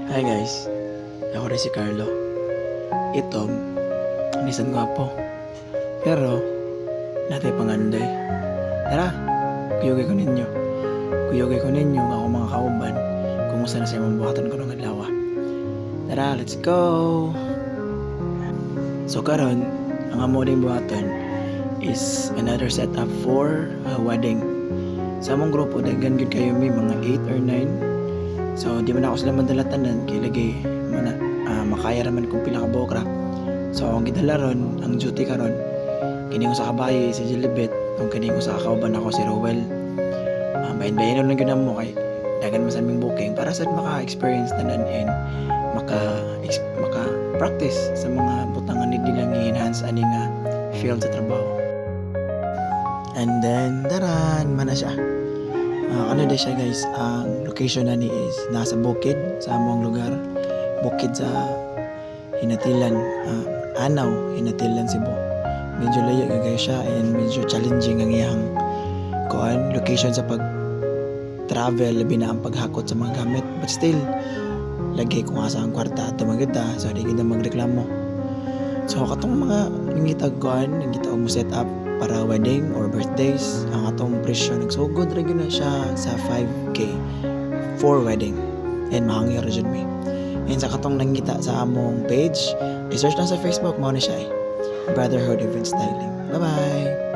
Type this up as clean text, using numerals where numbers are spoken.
Hi guys, ako rin si Carlo. Ito, nisan gwapo. Pero, natay panganday. Tara, kuyogay ko ninyo. Kuyogay ko ninyo ang ako mga kauban. Kumusta na sa imong buhatan ko ng adlaw. Tara, let's go! So karon, ang amo ding buhatan is another setup for a wedding. Sa among grupo, daghan gud kayo may mga 8 or 9. So, di man ako sila madalatanan kay lagay makaya raman kung pila ka bokra. So, ang gidala ron, ang duty karon, kini ko sa kabayo si Jilibet, ang kini ko sa kauban ako si Rowel. Bayan-bayan lang gyud mo kay dagan man sa aming booking para sad maka-experience tanan and maka-practice sa mga butangan ni nilang i-enhance ani nga field sa trabaho. And then, daran man na siya. Ano din siya guys, ang location na ni is nasa bukid sa among lugar. Bukid sa Hinatilan, Anaw, Hinatilan, Cebu. Medyo layo guys siya and medyo challenging ang iyang location sa pag-travel, labi na ang paghakot sa mga gamit. But still, lagi kung asa ang kwarta at tumagita, so hindi kita magreklamo. So katong mga nangitag mo set up para wedding or birthdays, ang atong presyo nagsugod ra gyud na siya sa 5K for wedding and mahangyo ra jud mi. And sa katong nangita sa among page, i-search lang sa Facebook, mao na siya Brotherhood Event Styling. Bye bye.